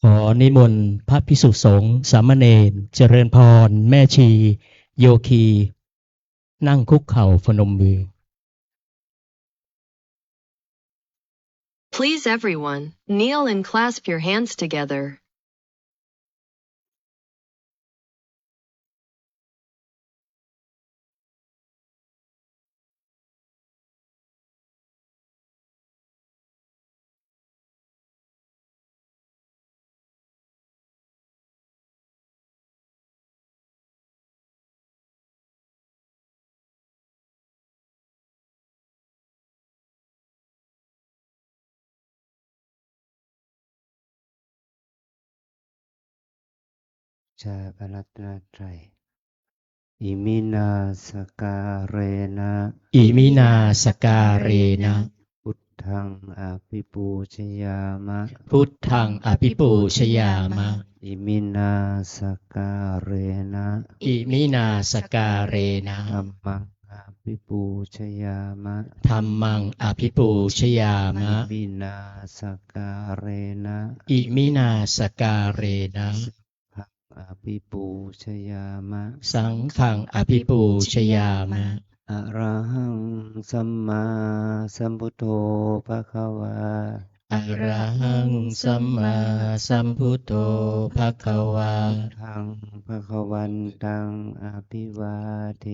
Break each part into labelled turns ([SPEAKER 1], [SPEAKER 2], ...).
[SPEAKER 1] ขอนิมนต์พระภิกษุสงฆ์สามเณรเจริญพรแม่ชีโยคีนั่งคุกเข่าพนมมือ
[SPEAKER 2] Please everyone, kneel and clasp your hands together.
[SPEAKER 3] ชาพรัตนตรัยอิมินาสการเรนะ
[SPEAKER 1] อิมินาสการเรนะ
[SPEAKER 3] พุทธังอภิปูชยามะ
[SPEAKER 1] พุทธังอภิปูชยามะ
[SPEAKER 3] อิมินาสการเรนะ
[SPEAKER 1] อิมินาสการเรนะ
[SPEAKER 3] ธัมมังอภิปูชยามะ
[SPEAKER 1] ธัมมังอภิปูชยามะ
[SPEAKER 3] อิมินาสการเรนะ
[SPEAKER 1] อิมินาสการเรนะ
[SPEAKER 3] อภิปูชยามะ
[SPEAKER 1] สังฆังอภิปูชยามะ
[SPEAKER 3] อะระหังสัมมาสัมพุทโธภควา
[SPEAKER 1] อะระหังสัมมาสัมพุทโธภะคะวา
[SPEAKER 3] ทังภควันตังอภิวาเท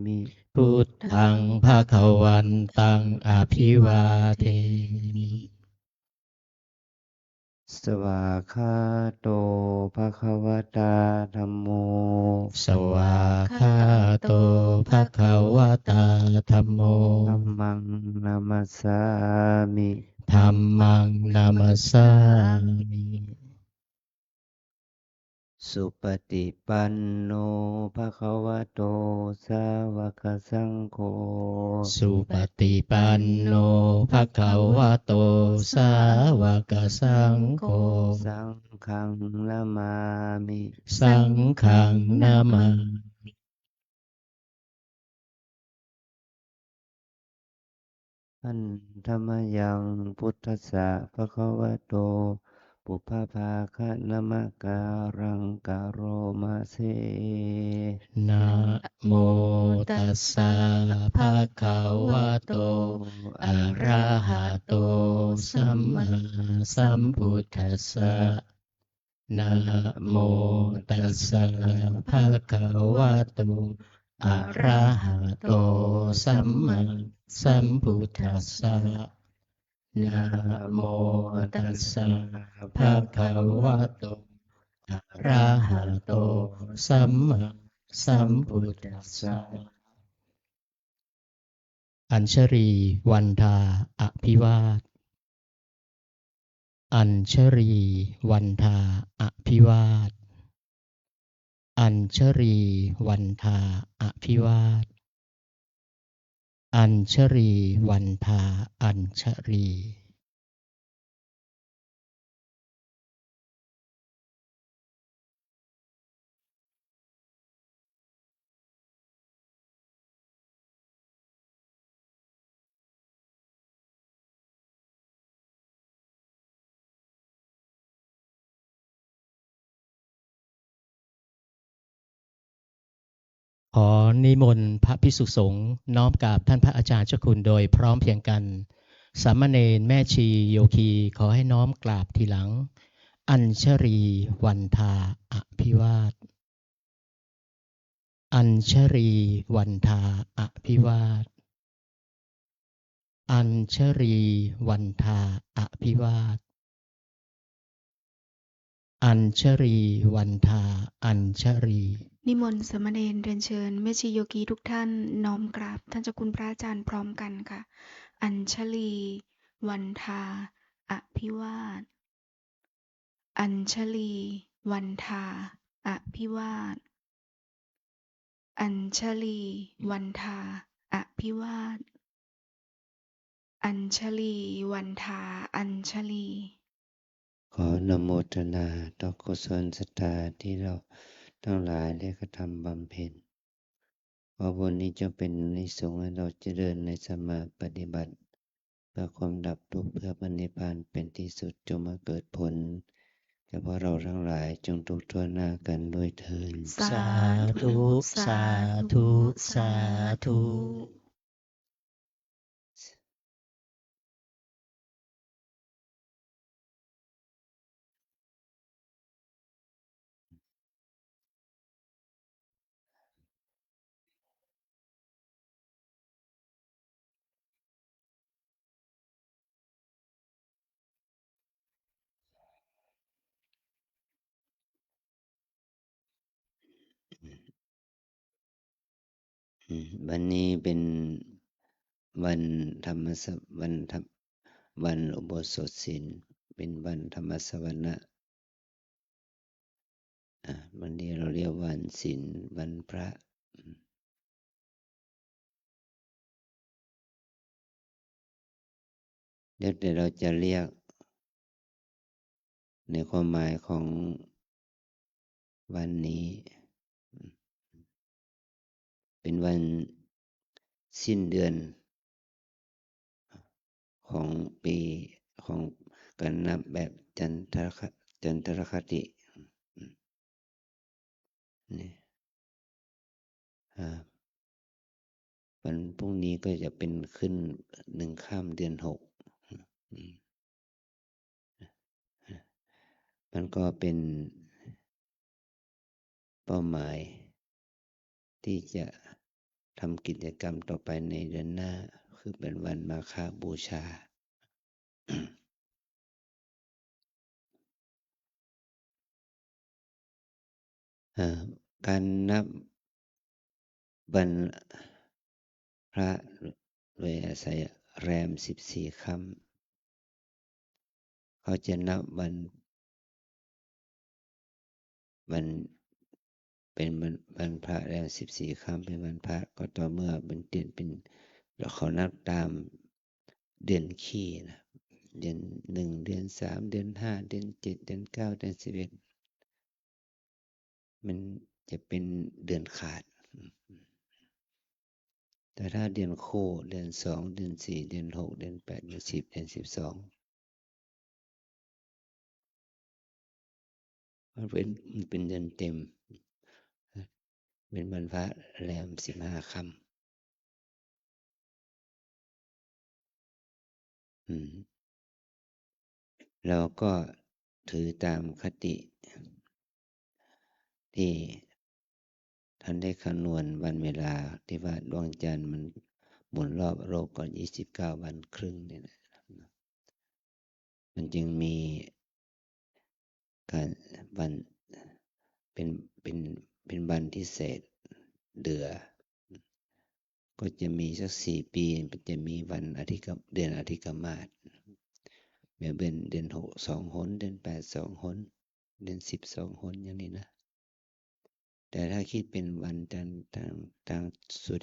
[SPEAKER 3] มิ
[SPEAKER 1] พุทธังภะคะวันตังอภิวาเทมิ
[SPEAKER 3] สวากขาโตภควตาธัมโม
[SPEAKER 1] สวากขาโตภะคะวะตาธัมโม
[SPEAKER 3] ธัมมังนามัสสามิ
[SPEAKER 1] ธัมมังนามัสสามิ
[SPEAKER 3] สุปฏิปันโนภควโตสาวกสังโฆ
[SPEAKER 1] สุปฏิปันโนภะคะวะโตสาวกสังโฆ
[SPEAKER 3] สังฆังนามามิ
[SPEAKER 1] สังฆังนามามิ
[SPEAKER 3] อันธรรมยังพุทธัสสะภควโตปุพพภาคะนะมะการังกะโรมะเส
[SPEAKER 1] นะโมตัสสะภะคะวะโตอะระหะโตสัมมาสัมพุทธัสสะนะโมตัสสะภะคะวะโตอะระหะโตสัมมาสัมพุทธัสสะนะโมตัสสะภะคะวะโตอะระหะโตสัมมาสัมพุทธัสสะอัญชรีวันทาอภิวาทอัญชรีวันทาอภิวาทอัญชรีวันทาอภิวาทอัญชรีวันทาอัญชรีขอนิมนต์พระภิกษุสงฆ์น้อมกราบท่านพระอาจารย์เจ้าคุณโดยพร้อมเพรียงกันสามเณรแม่ชีโยคีขอให้น้อมกราบทีหลังอัญชรีวันทาอภิวาทอัญชรีวันทาอภิวาทอัญชรีวันทาอภิวาทอัญชรีวันทาอัญชรี
[SPEAKER 4] นิมนต์สามเณรเรียนเชิญแม่ชีโยคีทุกท่านน้อมกราบท่านเจ้าคุณพระอาจารย์พร้อมกันค่ะอัญชลีวันทาอภิวาทอัญชลีวันทาอภิวาทอัญชลีวันทาอภิวาทอัญชลีวันทาอัญชลี
[SPEAKER 3] ขออนโมทนาต่อกุศลศรัทธาที่เราทั้งหลายได้กระทำบำเพ็ญขอบุญนี้จงเป็นอานิสงส์ให้เราเจริญในสมาปฏิบัติเพื่อความดับทุกข์เพื่อพระนิพพานเป็นที่สุดจงมาเกิดผล เฉพาะเราทั้งหลายจงทุกข์ทั่วหน้ากันด้วยเถิด
[SPEAKER 4] สาธุ สาธุ สาธุ
[SPEAKER 3] วันนี้เป็นวันธรรมสวันอุโบสถศีลเป็นวันธรรมสวนะวันนี้เราเรียกวันศีลวันพระเดี๋ยวแต่เราจะเรียกในความหมายของวันนี้เป็นวันสิ้นเดือนของปีของการนับแบบจันทรคตินี่วันพรุ่งนี้ก็จะเป็นขึ้น1ค่ำเดือน6มันก็เป็นเป้าหมายที่จะทำกิจกรรมต่อไปในเดือนหน้าคือเป็นวันมาฆบูชา การนับวันพระโดยอาศัยแรม14ค่ำเขาจะนับวันเป็นวันพระแรม14ค่ำเป็นวันพระก็ต่อเมื่อเป็นเดือนเป็นเขานับตามเดือนขี้นะเดือน1เดือน3เดือน5เดือน7เดือน9เดือน11มันจะเป็นเดือนขาดแต่ถ้าเดือนคู่เดือน2เดือน4เดือน6เดือน8เดือน10เดือน12มันเป็นเดือนเต็มเป็นวันพระแรม15ค่ำเราก็ถือตามคติที่ท่านได้คำนวณวันเวลาที่ว่าดวงจันทร์มันหมุนรอบโลกก่อน29วันครึ่งเนี่ยนะมันจึงมีการวันเป็นวันที่เศษเดือก็จะมีสัก4ปีมันจะมีวันเดือนอธิกมาสแบบเป็นเดือน6 2 หนเดือน8 2 หนเดือน10 2 หนอย่างนี้นะแต่ถ้าคิดเป็นวันทางสุ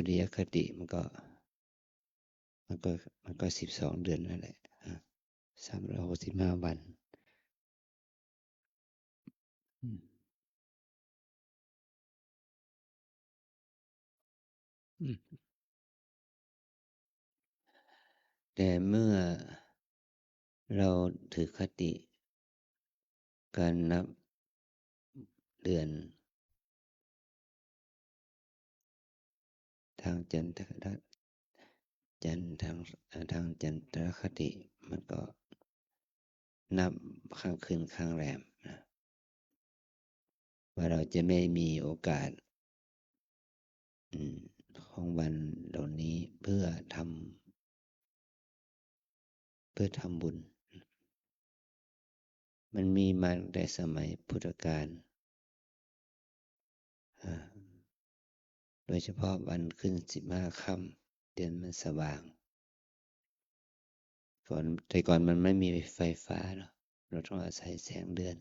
[SPEAKER 3] ริยคติมันก็12เดือนนั่นแหละ365วันแต่เมื่อเราถือคติการนับเดือนทางจันทรคติมันก็นับข้างคืนข้างแรมนะว่าเราจะไม่มีโอกาสของวันเหล่านี้เพื่อทำบุญมันมีมาตั้งแต่สมัยพุทธกาลโดยเฉพาะวันขึ้น15ค่ำเดือนมันสว่างแต่ก่อนมันไม่มีไฟฟ้าเนาะเราต้องอาศัยแสงเดือน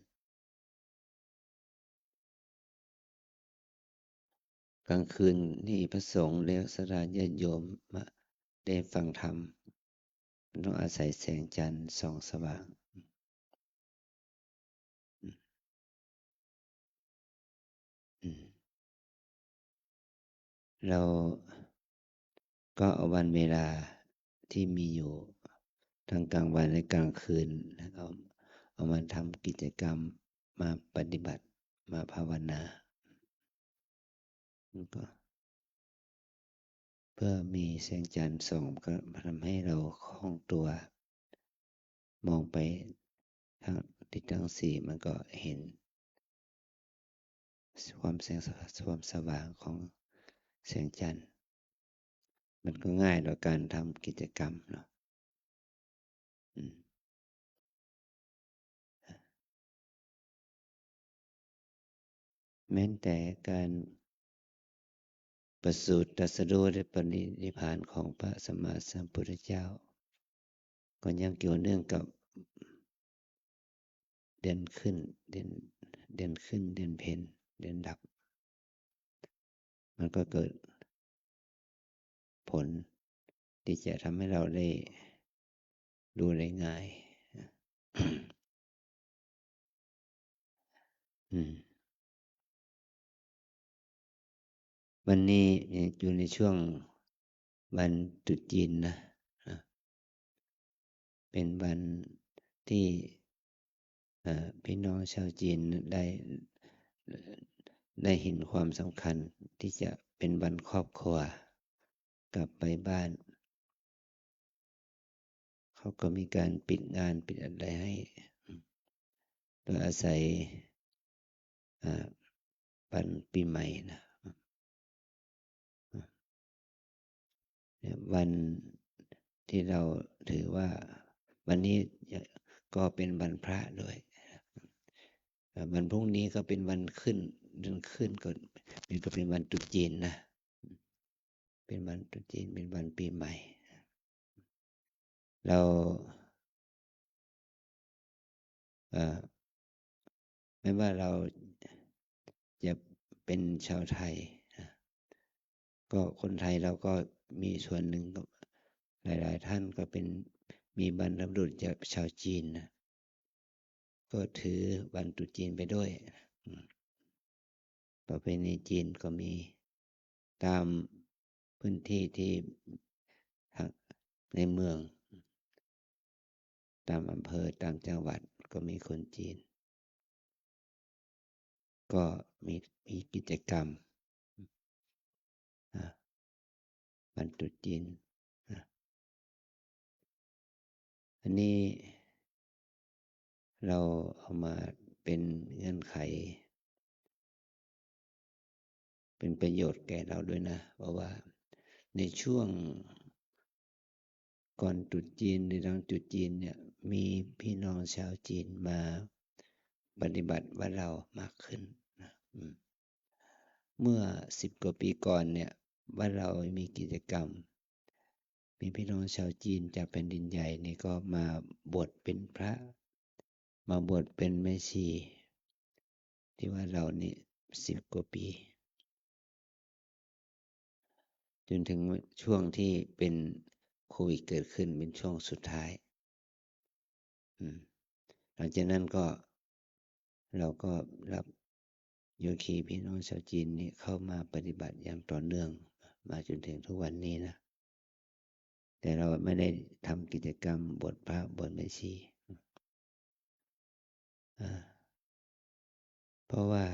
[SPEAKER 3] กลางคืนนี่พระสงฆ์และศรัทธาญาติโยมมาได้ฟังธรรมมันต้องอาศัยแสงจันทร์ส่องสว่างเราก็เอาวันเวลาที่มีอยู่ทั้งกลางวันและกลางคืน เอามาทำกิจกรรมมาปฏิบัติมาภาวนาก็เพื่อมีแสงจันทร์ส่องก็ทำให้เราคล่องตัวมองไปทางทิศทั้งสี่มันก็เห็นความแสงความสว่างของแสงจันทร์มันก็ง่ายต่อการทำกิจกรรมเนาะแม้แต่การประสูติตรัสรู้และปรินิพพานของพระสัมมาสัมพุทธเจ้าก็ยังเกี่ยวเนื่องกับเดือนขึ้นเดือนเพ็ญเดือนดับมันก็เกิดผลที่จะทำให้เราได้ดูได้ง่ายวันนี้อยู่ในช่วงวันตรุษจีนนะเป็นวันที่พี่น้องชาวจีนได้เห็นความสำคัญที่จะเป็นวันครอบครัวกลับไปบ้านเขาก็มีการปิดงานปิดอะไรให้โดยอาศัยวันปีใหม่นะวันที่เราถือว่าวันนี้ก็เป็นวันพระด้วยวันพรุ่งนี้ก็เป็นวันขึ้นเดือนขึ้นก็นี่ก็เป็นวันตรุษจีนนะเป็นวันตรุษจีนเป็นวันปีใหม่เราไม่ว่าเราจะเป็นชาวไทยก็คนไทยเราก็มีส่วนหนึ่งก็หลายๆท่านก็เป็นมีบรรพบุรุษจากชาวจีนนะก็ถือวันตรุษจีนไปด้วยประเพณีจีนก็มีตามพื้นที่ที่ในเมืองตามอำเภอตามจังหวัดก็มีคนจีนก็มีกิจกรรมวันตรุษจีนอันนี้เราเอามาเป็นเงื่อนไขเป็นประโยชน์แก่เราด้วยนะเพราะว่าในช่วงก่อนตรุษจีนหรือหลังตรุษจีนเนี่ยมีพี่น้องชาวจีนมาปฏิบัติว่าเรามากขึ้นนะเมื่อ10 กว่าปีก่อนเนี่ยว่าเรามีกิจกรรมมีพี่น้องชาวจีนจากแผ่นดินใหญ่นี่ก็มาบวชเป็นพระมาบวชเป็นแม่ชีที่ว่าเรานี่10 กว่าปีจนถึงช่วงที่เป็นโควิดเกิดขึ้นเป็นช่วงสุดท้ายหลังจากนั้นก็เราก็รับโยคีพี่น้องชาวจีนนี่เข้ามาปฏิบัติอย่างต่อเนื่องมาจนถึงทุกวันนี้นะแต่เราไม่ได้ทำกิจกรรมบวชพระบวชแม่ชีเพราะว่า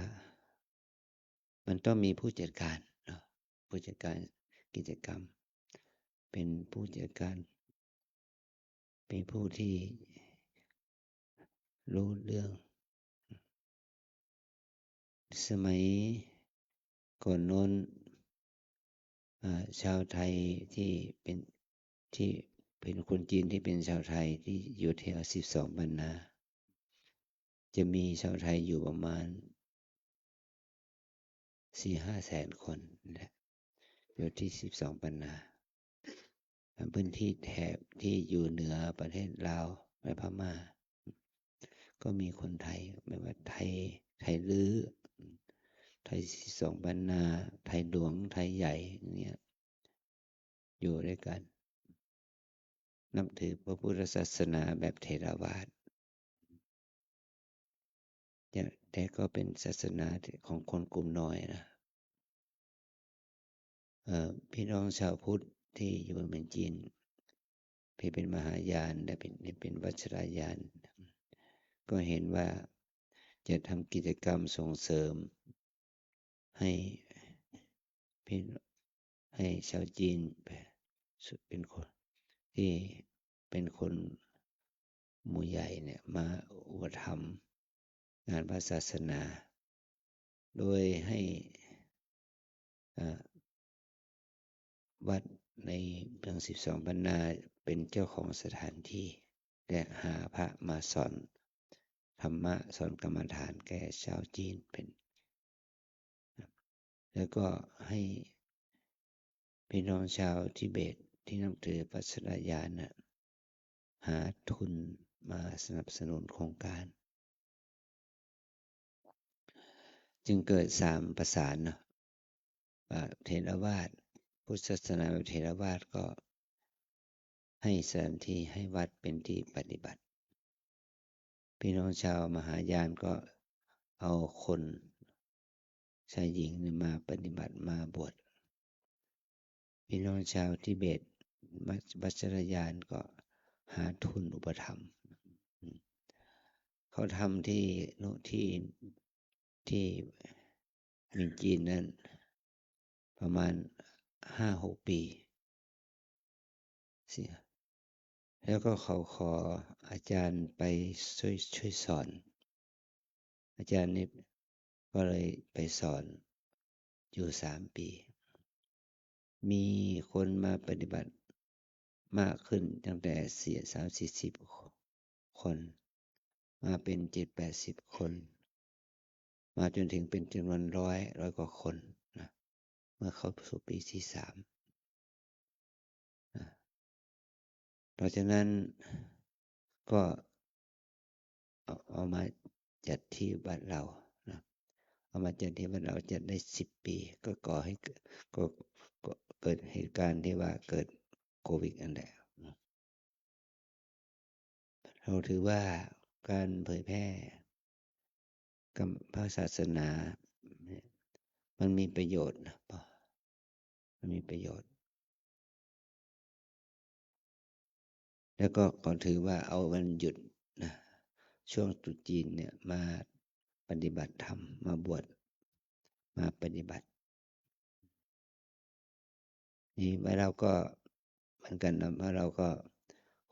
[SPEAKER 3] มันต้องมีผู้จัดการเนาะผู้จัดการกิจกรรมเป็นผู้จัดการเป็นผู้ที่รู้เรื่องสมัยก่อนโน้นชาวไทยที่เป็นคนจีนที่เป็นชาวไทยที่อยู่แถว12 บรรณาจะมีชาวไทยอยู่ประมาณ 4-5 แสนคนนะอยู่ที่12 บรรณาพื้นที่แถบที่อยู่เหนือประเทศลาวและพม่าก็มีคนไทยไม่ว่าไทยลื้อไทย12 บรรณาไทยหลวงไทยใหญ่เนี่ยอยู่ด้วยกันนับถือพระพุทธศาสนาแบบเถรวาทแต่ก็เป็นศาสนาของคนกลุ่มน้อยนะพี่น้องชาวพุทธที่อยู่เมืองจีนที่เป็นมหายานและเป็นวัชรยาน ก็เห็นว่าจะทำกิจกรรมส่งเสริมให้ชาวจีนเป็นคนที่เป็นคนหมู่ใหญ่เนี่ยมาอุปถัมภ์งานพระศาสนาโดยให้วัดในเมือง12 ปันนาเป็นเจ้าของสถานที่และหาพระมาสอนธรรมะสอนกรรมฐานแก่ชาวจีนเป็นแล้วก็ให้พี่น้องชาวทิเบตที่นับถือพระศาสนานะหาทุนมาสนับสนุนโครงการจึงเกิด3ประสานเนาะเถรวาทพุทธศาสนาแบบเถรวาทก็ให้สถานที่ให้วัดเป็นที่ปฏิบัติพี่น้องชาวมหายานก็เอาคนชายหญิงมาปฏิบัติมาบวชพี่น้องชาวทิเบตวัชรยานก็หาทุนอุปถัมภ์เขาทำที่เมืองจีนนั้นประมาณ 5-6 ปีเสียแล้วก็เขาขออาจารย์ไปช่วยสอนอาจารย์นี่ก็เลยไปสอนอยู่3 ปีมีคนมาปฏิบัติมากขึ้นตั้งแต่30-40 คนมาเป็น70-80 คนมาจนถึงเป็นจำนวน100 กว่าคนนะเมื่อเข้าสู่ปีที่3นะเพราะฉะนั้นก็เอามาจัดที่บ้านเรานะเอามาจัดที่บ้านเราจัดได้10 ปีก็ก่อให้เกิดเหตุการณ์ที่ว่าเกิดโควิดอันแหละเราถือว่าการเผยแพร่พระศาสนามันมีประโยชน์นะมันมีประโยชน์แล้วก็ถือว่าเอาวันหยุดนะช่วงตรุษจีนเนี่ยมาปฏิบัติธรรมมาบวชมาปฏิบัตินี่ว่าเราก็เหมือนกันนะเพราะเราก็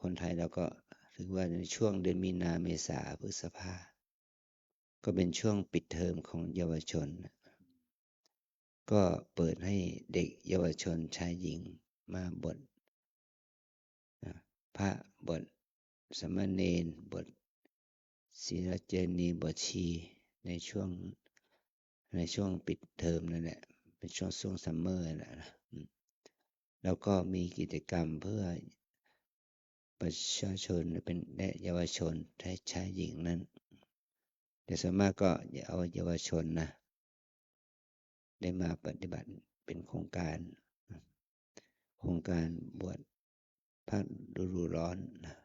[SPEAKER 3] คนไทยเราก็ถือว่าในช่วงเดือนมีนาเมษาพฤษภาก็เป็นช่วงปิดเทอมของเยาวชนก็เปิดให้เด็กเยาวชนชายหญิงมาบวชพระบวชสามเณรบวชศิรเจนีบวชชีในช่วงปิดเทอมนั่นแหละเป็นช่วงซัมเมอร์นะแล้วก็มีกิจกรรมเพื่อประชาชนเป็นและเยาวชนชายหญิงนั้นแต่ส่วนมากก็เอาเยาวชนนะได้มาปฏิบัติเป็นโครงการบวชพระฤดูร้อนนะ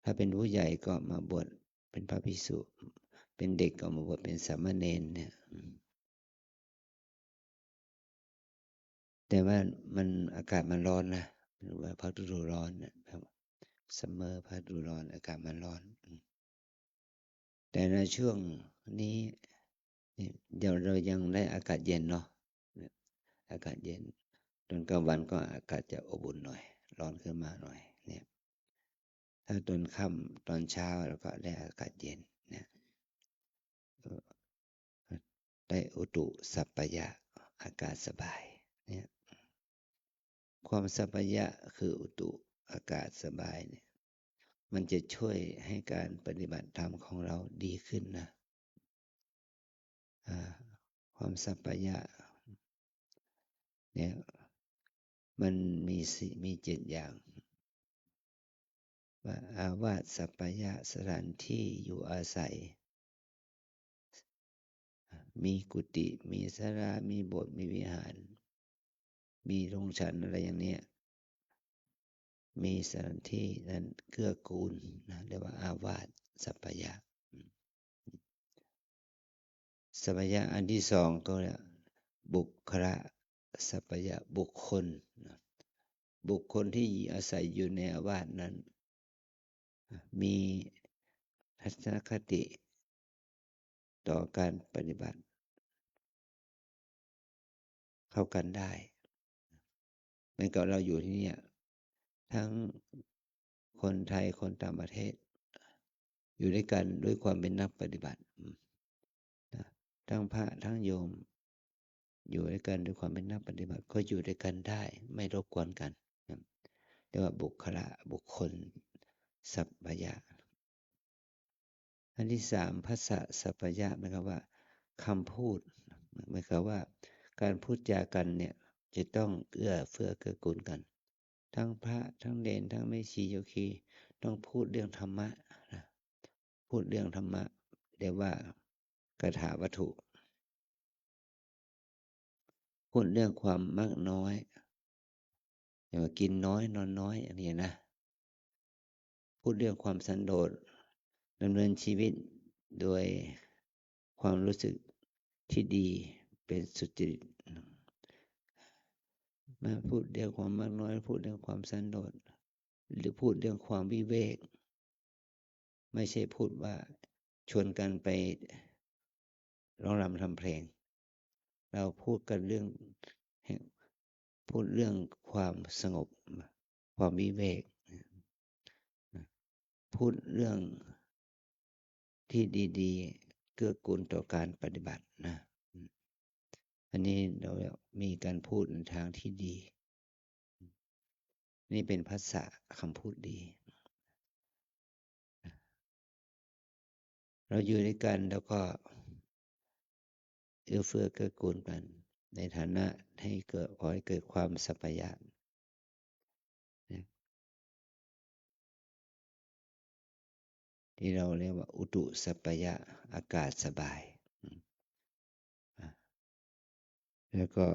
[SPEAKER 3] ถ้าเป็นผู้ใหญ่ก็มาบวชเป็นพระภิกษุเป็นเด็กก็มาบวชเป็นสามเณรเนี่ยแต่ว่ามันอากาศมันร้อนนะหรือว่าพระฤดูร้อนเนี่ยซัมเมอร์พระฤดูร้อนอากาศมันร้อนแต่ในช่วงนี้เดี๋ยวเรายังได้อากาศเย็นเนาะอากาศเย็นตอนกลางวันก็อากาศจะอบอุ่นหน่อยร้อนขึ้นมาหน่อยเนี่ยถ้าตอนค่ำตอนเช้าเราก็ได้อากาศเย็นเนี่ยได้อุตุสัปปายะอากาศสบายเนี่ยความสัปปายะคืออุตุอากาศสบายเนี่ยมันจะช่วยให้การปฏิบัติธรรมของเราดีขึ้นนะความสัปปายะเนี่ยมันมี7 อย่างว่าอาวาสสัปปายะสถานที่อยู่อาศัยมีกุฏิมีศาลามีโบสถ์มีวิหารมีโรงฉันอะไรอย่างเนี้ยมีสถานที่นั้นเกื้อกูลนะเรียกว่าอาวาสสัปปายะสัปปายะอันที่2ก็เรียกบุคละสัปปายะบุคคลที่อาศัยอยู่ในอาวาสนั้น มีทัศนคติต่อการปฏิบัติเข้ากันได้เหมือนกับเราอยู่ที่เนี่ยทั้งคนไทยคนต่างประเทศอยู่ด้วยกันด้วยความเป็นนักปฏิบัติทั้งพระทั้งโยมอยู่ด้วยกันด้วยความเป็นนักปฏิบัติก็อยู่ด้วยกันได้ไม่รบกวนกันเรียกว่าบุคคลสัพพยะอันที่3ภาษาสัพพยะหมายความว่าคำพูดหมายความว่าการพูดจากันเนี่ยจะต้องเอื้อเฟื้อเกื้อกูลกันทั้งพระทั้งเณรทั้งแม่ชีโยคีต้องพูดเรื่องธรรมะนะพูดเรื่องธรรมะเรียกว่ากถาวัตถุพูดเรื่องความมากน้อยอย่างว่ากินน้อยนอนน้อยอันนี้นะพูดเรื่องความสันโดษดำเนินชีวิตโดยความรู้สึกที่ดีเป็นสุจริตมาพูดเรื่องความมากน้อยพูดเรื่องความสันโดษหรือพูดเรื่องความวิเวกไม่ใช่พูดว่าชวนกันไปร้องรำทำเพลงเราพูดกันเรื่องพูดเรื่องความสงบความวิเวกพูดเรื่องที่ดีๆเกื้อกูลต่อการปฏิบัตินะอันนี้เรามีการพูดในทางที่ดีนี่เป็นภาษาคำพูดดีเราอยู่ด้วยกันแล้วก็เอื้อเฟื้อเกื้อกูลกันในฐานะขอให้เกิดความสัพพยะที่เราเรียกว่าอุตุสัพพยะอากาศสบายแล้วก็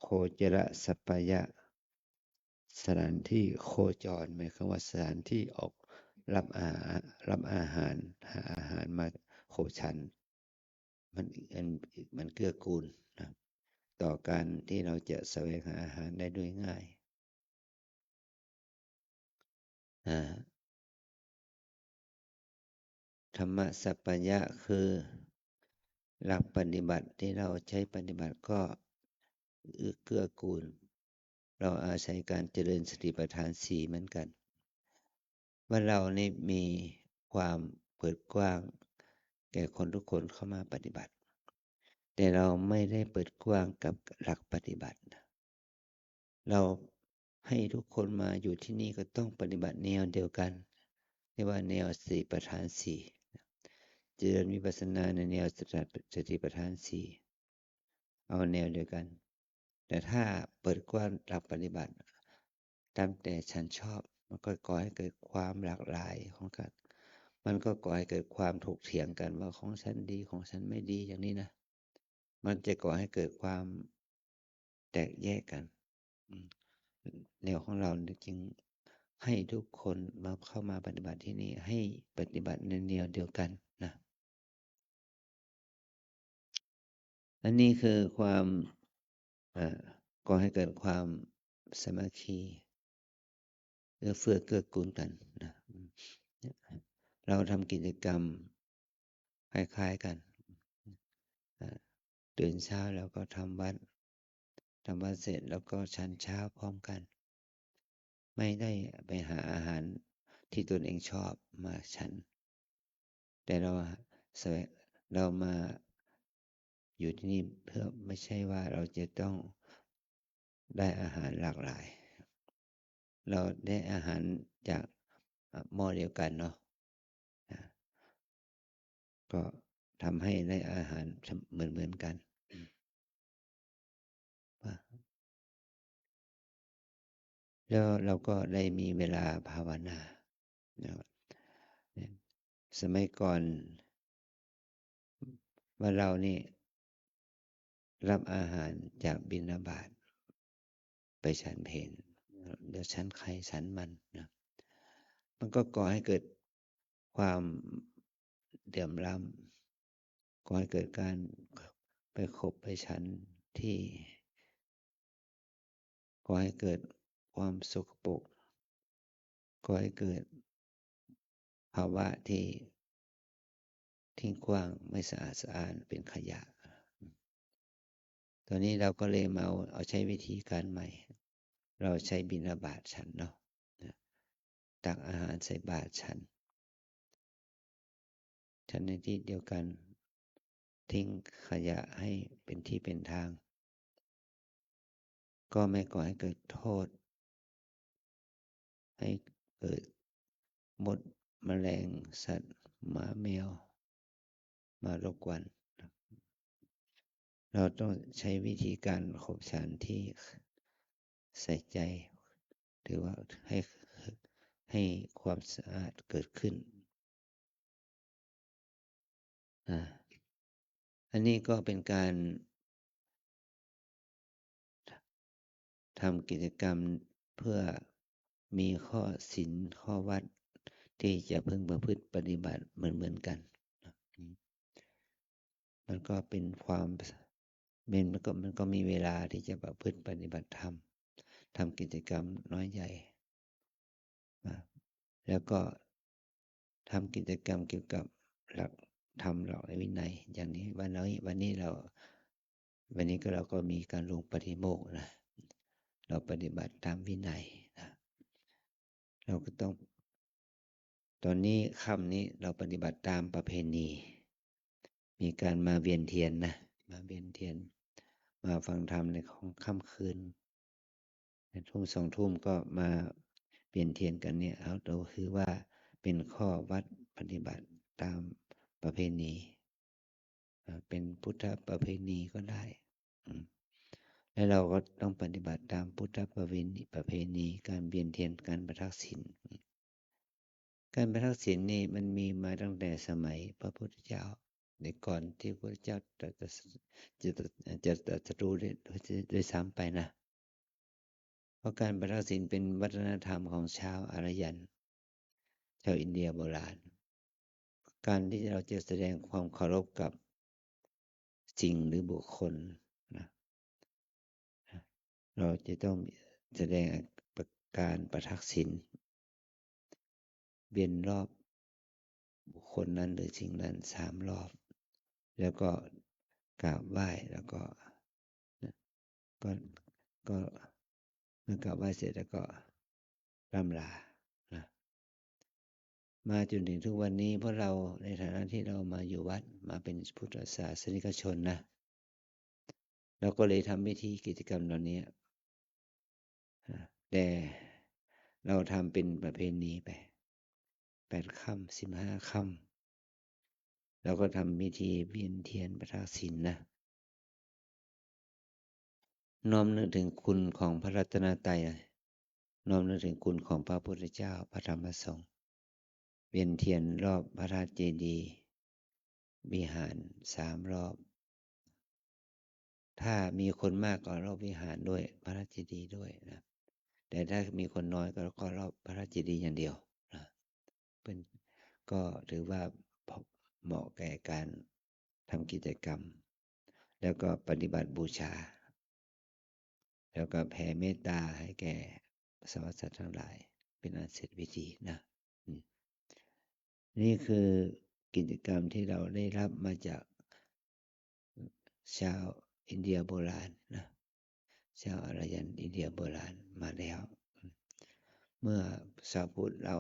[SPEAKER 3] โคจรสัพพยะสถานที่โคจรหมายความว่าสถานที่ออกรับอาหารหาอาหารมาโคฉันมันเกื้อกูลนะต่อการที่เราจะแสวงหาอาหารได้ด้วยง่ายธรรมสัพพยะคือหลักปฏิบัติที่เราใช้ปฏิบัติก็เกื้อกูลเราอาศัยการเจริญสติปัฏฐาน4เหมือนกันว่าเรานี่มีความเปิดกว้างแก่คนทุกคนเข้ามาปฏิบัติแต่เราไม่ได้เปิดกว้างกับหลักปฏิบัติเราให้ทุกคนมาอยู่ที่นี่ก็ต้องปฏิบัติแนวเดียวกันเรียกว่าแนวสติปัฏฐาน4เจริญวิปัสสนาในแนวสติปัฏฐาน4เอาแนวเดียวกันแต่ถ้าเปิดกว้างหลักปฏิบัติตามแต่ฉันชอบมันก็ก่อให้เกิดความหลากหลายของกันมันก็ก่อให้เกิดความถกเถียงกันว่าของฉันดีของฉันไม่ดีอย่างนี้นะมันจะก่อให้เกิดความแตกแยกกันแนวของเราจึงให้ทุกคนมาเข้ามาปฏิบัติที่นี่ให้ปฏิบัติในแนวเดียวกันนะอันนี้คือความก่อให้เกิดความสามัคคีเอื้อเฟื้อเกื้อกูลกันนะเราทำกิจกรรมคล้ายๆกันตื่นเช้าแล้วก็ทำวัดเสร็จแล้วก็ฉันเช้าพร้อมกันไม่ได้ไปหาอาหารที่ตนเองชอบมาฉันแต่เรามาอยู่ที่นี่เพื่อไม่ใช่ว่าเราจะต้องได้อาหารหลากหลายเราได้อาหารจากหม้อเดียวกันเนาะก็ทำให้ได้อาหารเหมือนกันแล้วเราก็ได้มีเวลาภาวนาสมัยก่อนว่าเรานี่รับอาหารจากบิณฑบาตไปฉันเพลเดี๋ยวฉันใครฉันมันนะมันก็ก่อให้เกิดความเดือดร้อนก่อให้เกิดการไปขบไปฉันที่ก่อให้เกิดความสกปรกก่อให้เกิด ภาวะที่ทิ้งขว้างไม่สะอาดสะอ้านเป็นขยะตอนนี้เราก็เลยมาเอาใช้วิธีการใหม่เราใช้บิณฑบาตฉันเนาะตักอาหารใส่บาตรฉันในที่เดียวกันทิ้งขยะให้เป็นที่เป็นทางก็ไม่ก่อให้เกิดโทษให้เกิดมดแมลงสัตว์หมาแมวมารบกวนเราต้องใช้วิธีการขบฉันที่ใส่ใจหรือว่าให้ความสะอาดเกิดขึ้นอันนี้ก็เป็นการทำกิจกรรมเพื่อมีข้อศีลข้อวัดที่จะพึงประพฤติปฏิบัติเหมือนกันมันก็เป็นความมันก็มีเวลาที่จะประพฤติปฏิบัติธรรมทำกิจกรรมน้อยใหญ่แล้วก็ทำกิจกรรมเกี่ยวกับหลักธรรมหลักวินัยอย่างนี้วันนี้เราก็มีการลงปฏิโมกข์นะเราปฏิบัติตามวินัยนะเราก็ต้องตอนนี้ค่ำนี้เราปฏิบัติตามประเพณีมีการมาเวียนเทียนนะมาเวียนเทียนมาฟังธรรมในของค่ำคืนในทุ่ม2 ทุ่มก็มาเวียนเทียนกันเนี่ยเราคือว่าเป็นข้อวัดปฏิบัติตามประเพณีเป็นพุทธประเพณีก็ได้และเราก็ต้องปฏิบัติตามพุทธประเพณีการเวียนเทียนการประทักษิณการประทักษิณนี่มันมีมาตั้งแต่สมัยพระพุทธเจ้าในก่อนที่พระพุทธเจ้าจะตรัสรู้ด้วยซ้ำไปนะเพราะการประทักษิณเป็นวัฒนธรรมของชาวอารยันชาวอินเดียโบราณการที่เราจะแสดงความเคารพกับสิ่งหรือบุคคลนะเราจะต้องแสดงการประทักษิณเวียนรอบบุคคลนั้นหรือสิ่งนั้น3 รอบแล้วก็กราบไหว้แล้วก็เมื่อกราบไหว้เสร็จแล้วก็ร่ำลานะมาจนถึงทุกวันนี้เพราะเราในฐานะที่เรามาอยู่วัดมาเป็นพุทธศาสนิกชนนะเราก็เลยทำพิธีกิจกรรมเหล่านี้แต่เราทำเป็นประเพณีไป8 ค่ำ15 ค่ำเราก็ทำพิธีเวียนเทียนประทักษิณนะน้อมนึกถึงคุณของพระรัตนตรัยน้อมนึกถึงคุณของพระพุทธเจ้าพระธรรมพระสงฆ์เวียนเทียนรอบพระธาตุเจดีย์วิหาร3 รอบถ้ามีคนมากก็รอบวิหารด้วยพระธาตุเจดีย์ด้วยนะแต่ถ้ามีคนน้อยก็รอบพระธาตุเจดีย์อย่างเดียวนะเป็นก็ถือว่าเหมาะแก่การทำกิจกรรมแล้วก็ปฏิบัติบูชาแล้วก็แผ่เมตตาให้แก่สรรพสัตว์ทั้งหลายเป็นอันเสร็จพิธีนะนี่คือกิจกรรมที่เราได้รับมาจากชาวอินเดียโบราณนะชาวอารยันอินเดียโบราณมาแล้วเมื่อชาวพุทธเรา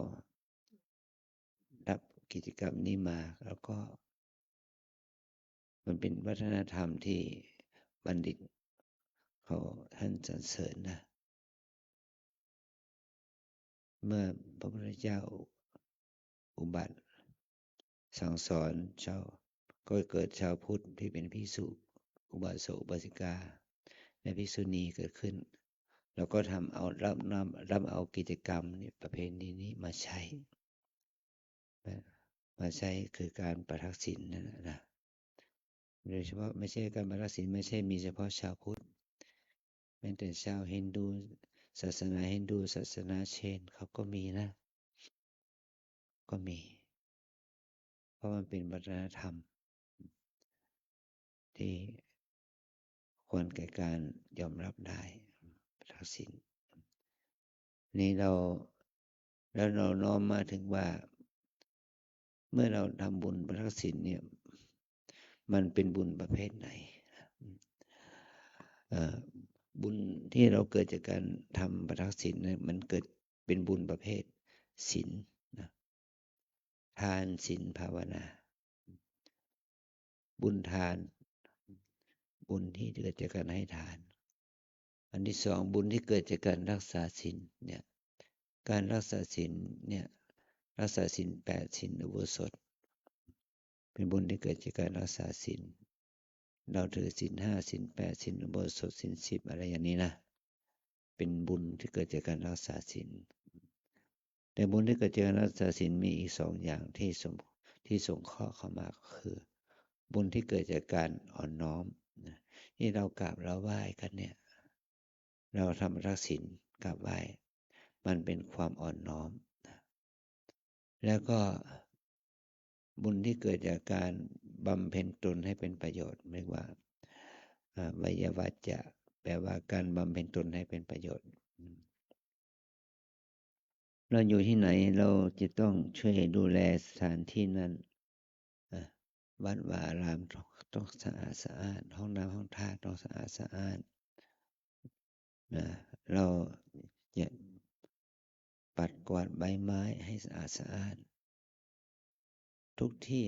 [SPEAKER 3] รับกิจกรรมนี้มาแล้วก็มันเป็นวัฒนธรรมที่บัณฑิตเขาท่านสรรเสริญนะเมื่อพระพุทธเจ้าอุบัติสั่งสอนก็เกิดชาวพุทธที่เป็นภิกษุอุบาสกอุบาสิกาและภิกษุณีเกิดขึ้นเราก็ทำเอารับเอากิจกรรมประเพณีนี้มาใช้คือการประทักษิณนั่นนะโดยเฉพาะไม่ใช่การประทักษิณไม่ใช่มีเฉพาะชาวพุทธแม้แต่ชาวฮินดูศาสนาฮินดูศาสนาเชนเขาก็มีนะก็มีเพราะมันเป็นวัฒนธรรมที่ควรแก่การยอมรับได้ประทักษิณนี่เราน้อมมาถึงว่า เมื่อเราทำบุญประทักษิณเนี่ยมันเป็นบุญประเภทไหนบุญที่เราเกิดจากการทำประทักษิณเนี่ยมันเกิดเป็นบุญประเภทศีลนะทานศีลภาวนาบุญทานบุญที่เกิดจากการให้ทานอันที่สองบุญที่เกิดจากการรักษาศีลเนี่ยการรักษาศีลเนี่ยรักษาศีล8ศีลอุโบสถเป็นบุญที่เกิดจากการรักษาศีลเราถือศีล5ศีล8ศีลอุโบสถศีล10อะไรอย่างนี้นะเป็นบุญที่เกิดจากการรักษาศีลแต่บุญที่เกิดจากการรักษาศีลมีอีก2อย่างที่ส่งข้อเข้ามาคือบุญที่เกิดจากการอ่อนน้อมที่เรากราบเราไหว้กันเนี่ยเราทำรักศีลกราบไหว้มันเป็นความอ่อนน้อมแล้วก็บุญที่เกิดจากการบำเพ็ญตนให้เป็นประโยชน์เรียกว่าไวยวัจจะแปลว่าการบำเพ็ญตนให้เป็นประโยชน์เราอยู่ที่ไหนเราจะต้องช่วยดูแลสถานที่นั้นวัดวาอารามต้องสะอาดห้องน้ำห้องท่าต้องสะอาดเราจะปัดกวาดใบไม้ให้สะอาดทุกที่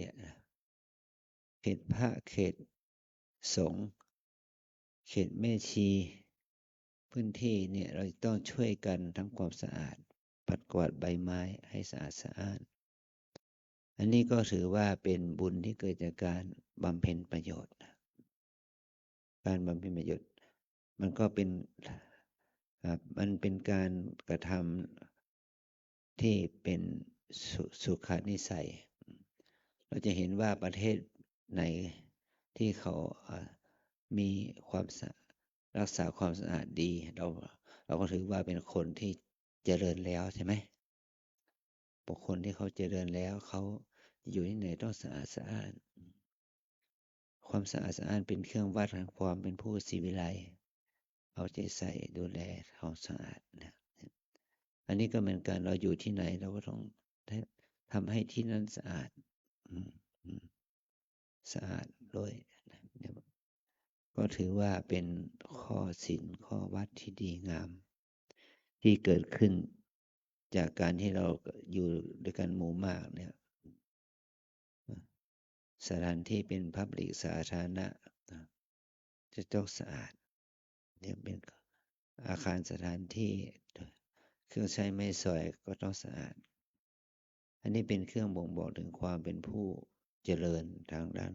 [SPEAKER 3] เขตพระเขตสงฆ์เขตแม่ชีพื้นที่เนี่ยเราต้องช่วยกันทำความสะอาดปัดกวาดใบไม้ให้สะอาดอันนี้ก็ถือว่าเป็นบุญที่เกิดจากการบำเพ็ญประโยชน์การบำเพ็ญประโยชน์มันก็เป็นมันเป็นการกระทำที่เป็นสุขนิสัยเราจะเห็นว่าประเทศไหนที่เขามีความรักษาความสะอาดดีเราก็ถือว่าเป็นคนที่เจริญแล้วใช่ไหมบุคคลที่เขาเจริญแล้วเขาอยู่ที่ไหนต้องสะอาดความสะอาดเป็นเครื่องวัดของความเป็นผู้ศิวิไลเอาใจใส่ดูแลความสะอาดนะอันนี้ก็เหมือนกันเราอยู่ที่ไหนเราก็ต้องทำให้ที่นั้นสะอาดด้วยก็ถือว่าเป็นข้อศีลข้อวัดที่ดีงามที่เกิดขึ้นจากการที่เราอยู่ด้วยกันหมู่มากเนี่ยสถานที่เป็นพับลิกสาธารณะจะต้องสะอาดเนี่ยเป็นอาคารสถานที่เครื่องใช้ไม้สอยก็ต้องสะอาดอันนี้เป็นเครื่องบ่งบอกถึงความเป็นผู้เจริญทางด้าน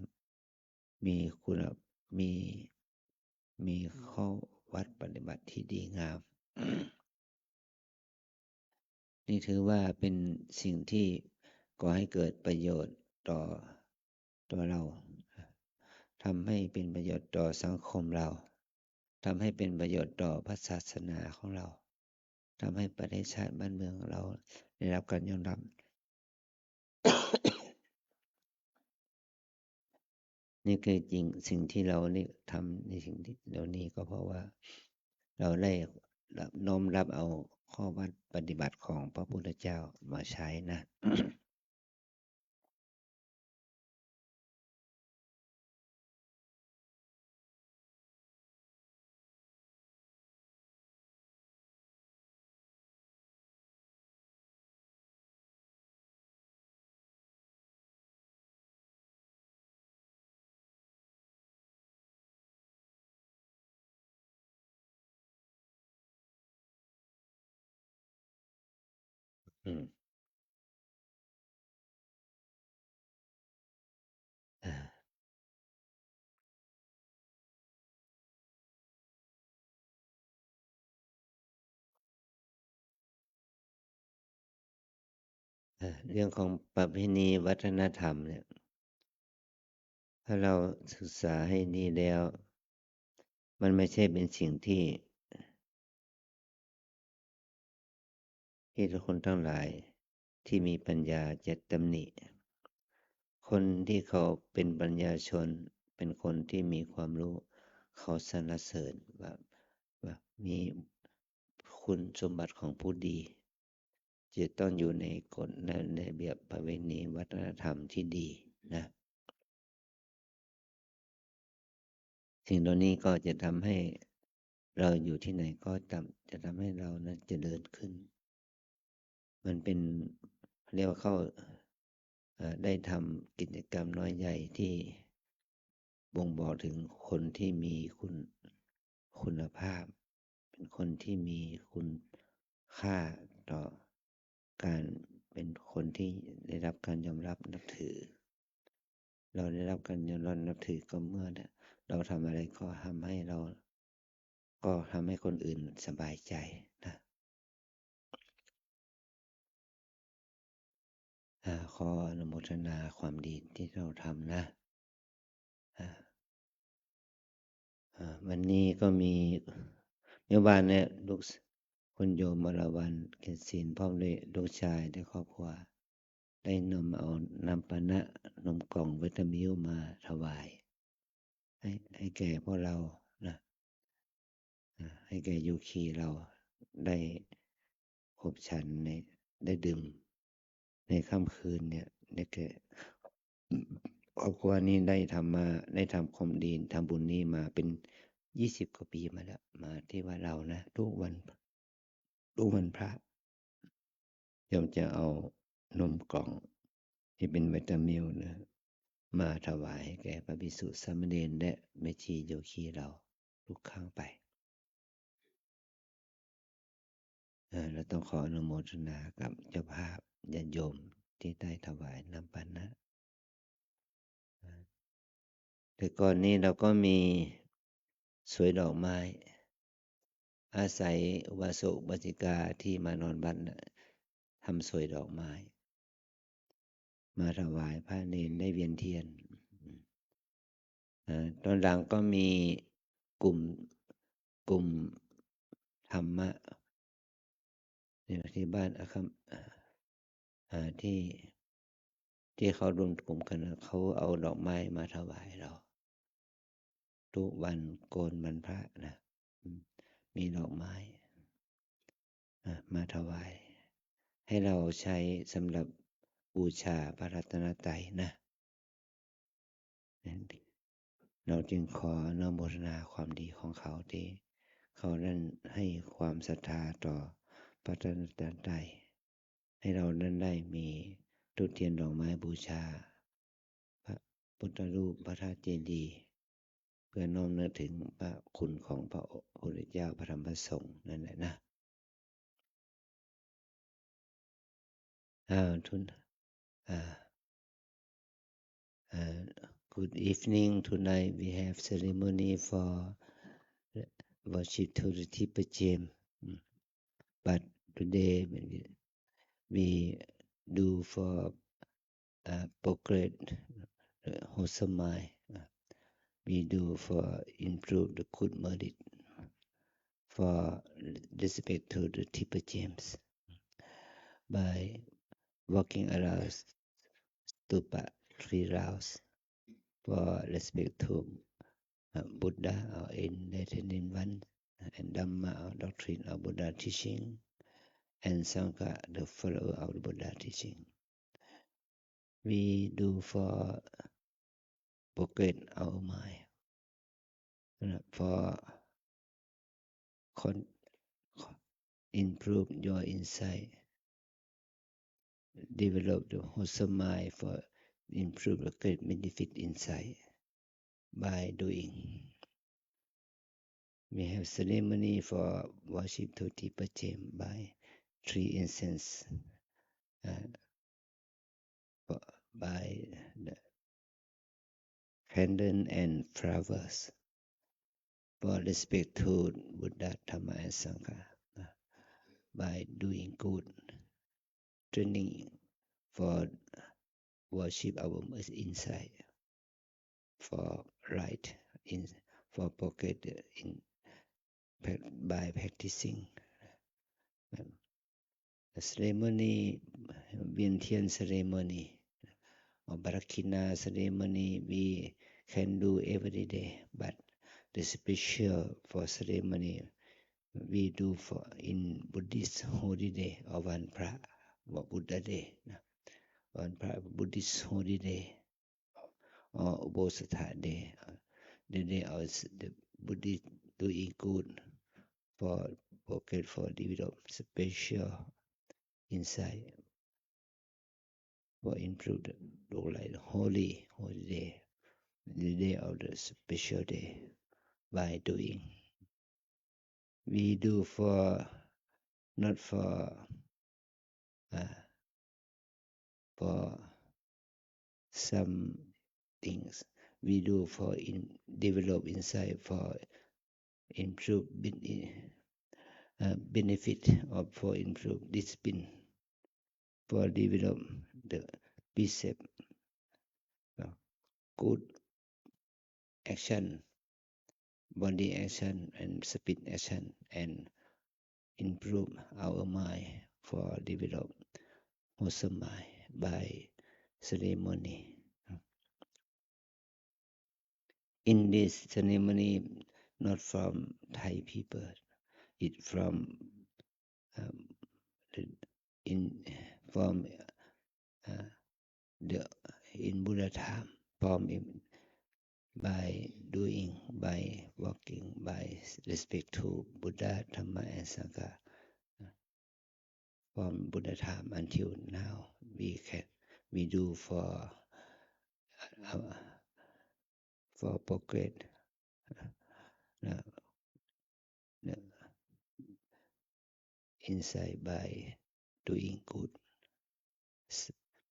[SPEAKER 3] มีข้อวัดปฏิบัติที่ดีงาม นี่ถือว่าเป็นสิ่งที่ก่อให้เกิดประโยชน์ต่อเราทำให้เป็นประโยชน์ต่อสังคมเราทำให้เป็นประโยชน์ต่อพระศาสนาของเราทำให้ประเทศชาติบ้านเมืองเราได้รับการยอมรับ นี่คือจริงสิ่งที่เรานี่ทำในสิ่งที่เหล่านี้ก็เพราะว่าเราได้น้อมรับเอาข้อวัดปฏิบัติของพระพุทธเจ้ามาใช้นะ อืมเรื่องของประเพณีวัฒนธรรมเนี่ยถ้าเราศึกษาให้ดีแล้วมันไม่ใช่เป็นสิ่งที่ทุกคนทั้งหลายที่มีปัญญาจะตำหนิคนที่เขาเป็นปัญญาชนเป็นคนที่มีความรู้เขาสรรเสริญว่ามีคุณสมบัติของผู้ดี จะต้องอยู่ในกฎและระเบียบประเวณีวัฒนธรรมที่ดีนะสิ่งเหล่านี้ก็จะทำให้เราอยู่ที่ไหนก็จะทำให้เรานั้นเจริญขึ้นมันเป็นเรียกว่าเข้าได้ทำกิจกรรมน้อยใหญ่ที่บ่งบอกถึงคนที่มีคุณภาพเป็นคนที่มีคุณค่าต่อการเป็นคนที่ได้รับการยอมรับนับถือเราได้รับการยอมรับนับถือก็เมื่อเราทำอะไรก็ทำให้คนอื่นสบายใจนะขออนุโมทนาความดีที่เราทำนะวันนี้ก็มีเมื่อวานเนี่ยลูกคุณโยมมรวันเกษศีลพร้อมด้วยลูกชายและครอบครัวได้เอานำปานะนมกล่องวิตามิลมาถวายให้แก่พวกเรานะให้แก่โยคีเราได้ขบฉันได้ดื่มในค่ำคืนเนี่ยได้แก่ครอบครัวนี้ได้ทำความดีทำบุญนี้มาเป็น20 กว่าปีมาแล้วมาที่ว่าเรานะทุกวันพระโยมจะเอานมกล่องที่เป็นวิตามิลนะมาถวายแก่พระภิกษุสามเณรและแม่ชีโยคีเราทุกครั้งไปเราต้องขออนุโมทนากับเจ้าภาพญาติโยมที่ได้ถวายน้ำปานะแต่ก่อนนี้เราก็มีสวยดอกไม้อาศัยอุบาสกอุบาสิกาที่มานอนวัดทำสวยดอกไม้มาถวายพระเนรได้เวียนเทียนตอนหลังก็มีกลุ่มธรรมะที่บ้านที่เขารวมกลุ่มกันเขาเอาดอกไม้มาถวายเราทุกวันโกนวันพระนะมีดอกไม้มาถวายให้เราใช้สำหรับบูชาพระรัตนตรัยนะเราจึงขออนุโมทนาความดีของเขาที่เขานั้นให้ความศรัทธาต่อพระรัตนตรัยให้เรานั้นได้มีธูปเทียนดอกไม้บูชาพระพุทธรูปพระธาตุเจดีย์เพื่อน้อมนึกถึงพระคุณของพระพุทธเจ้าพระธรรมพระสงฆ์นั่นแหละนะGood evening. Tonight we have ceremony for worship to the Tipa Gem. But today we do for progress wholesome mind. We do for improve the good merit for respect to the Tipa Gems by walking around stupa 3 rounds for respect to Buddha, our enlightened one, and Dhamma, our doctrine of Buddha teaching, and Sangha, the follower of the Buddha teaching. We do for progress our mind, for improve your insight, develop the wholesome mind for improve the great benefit insight by doing. We have ceremony for worship to Tipa Gem by 3 incense by the candle and flowers for respect to Buddha, Dhamma and Sangha by doing good training for worship our insight for right for pocket by practicing the ceremony, Vientian ceremony or Barakina ceremony we can do every day, but the special for ceremony we do for in Buddhist holy day or one pra ว่า Buddha Day นะวันพระ Buddhist Holiday or Bodhisattva Day the day of the Buddhist doing good for pocket for develop special insight for improve the look like holy day the day of the special day by doing we do for not for some things we do for develop insight for improve benefit of for improve discipline for develop the precept good action body action and speech action and improve our mind for develop wholesome mind by ceremony in this ceremony not from Thai people it from the in Buddha time from by doing by walking by respect to Buddha Dhamma and Sangha from Buddha time until now we do for progress insight by doing good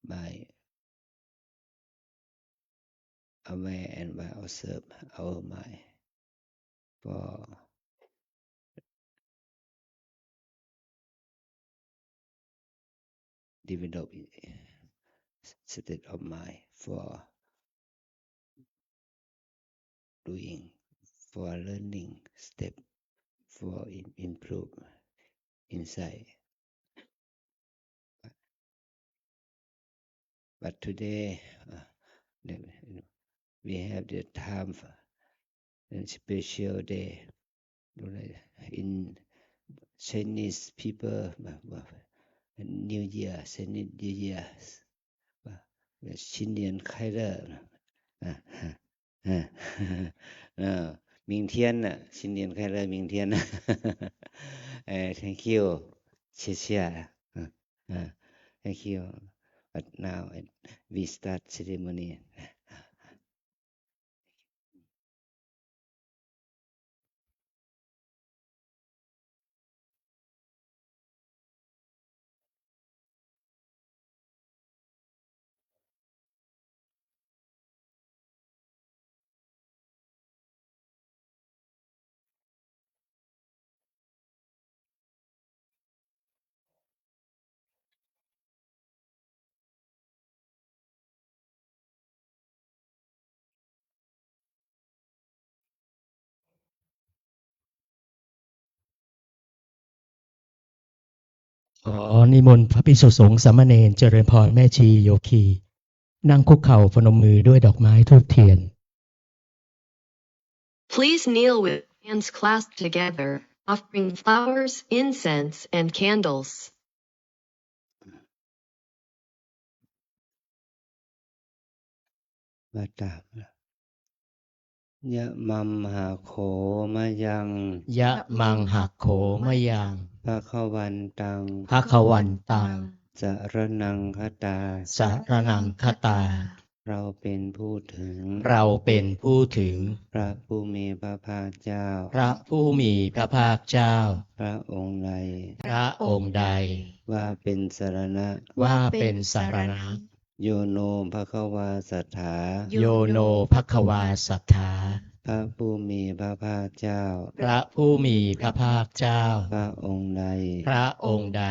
[SPEAKER 3] by aware and by observe our mind for develop state of mind for doing for learning step for improve insight but today we have the time and special day in Chinese people New Year Chinese New Year 新年快乐明天呢新年快乐明天呢thank you 谢谢thank you but now we start ceremony
[SPEAKER 1] ขอนิมนต์พระภิกษุสงฆ์สามเณรเจริญพรแม่ชีโยคีนั่งคุกเข่าพนมมือด้วยดอกไม้ธูปเทียน
[SPEAKER 2] Please kneel with hands clasped together, offering flowers, incense, and candles.
[SPEAKER 3] ว่าตามยะมัมหาโขมะยัง
[SPEAKER 1] ยะมังหักโขมะยัง
[SPEAKER 3] ภะคะวันตัง
[SPEAKER 1] ภะคะวันตัง
[SPEAKER 3] สรณังคตา
[SPEAKER 1] สรณังคตา
[SPEAKER 3] เราเป็นผู้ถึง
[SPEAKER 1] เราเป็นผู้ถึง
[SPEAKER 3] พระผู้มีพระภาคเจ้า
[SPEAKER 1] พระผู้มีพระภาคเจ้า
[SPEAKER 3] พระองค์ใด
[SPEAKER 1] พระองค์ใด
[SPEAKER 3] ว่าเป็นสรณะ
[SPEAKER 1] ว่าเป็นสารณะ
[SPEAKER 3] โยโนภะคะวาสัทธา
[SPEAKER 1] โยโนภควาสัทธา
[SPEAKER 3] พระผู้มีพระภาคเจ้า
[SPEAKER 1] พระผู้มีพระภาคเจ้า
[SPEAKER 3] พระองค์ใด
[SPEAKER 1] พระองค์ใด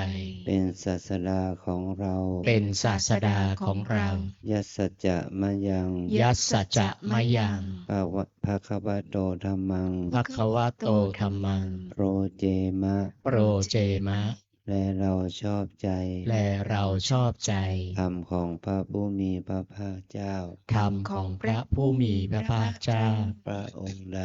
[SPEAKER 3] เป็นศาสดาของเรา
[SPEAKER 1] เป็นศาสดาของเรา
[SPEAKER 3] ยัสสจจะมะยัง
[SPEAKER 1] ยัสสะจะมะยัง
[SPEAKER 3] ภะคะวะโตธัมมัง
[SPEAKER 1] ภควโตธัมมัง
[SPEAKER 3] โปรเจมะ
[SPEAKER 1] โปรเจมะ
[SPEAKER 3] และเราชอบใจ
[SPEAKER 1] และเราชอบใจ
[SPEAKER 3] ธรรมของพระผู้มีพระภาคเจ้า
[SPEAKER 1] ธรรมของพระผู้มีพระภาคเจ้า
[SPEAKER 3] พระองค์ใด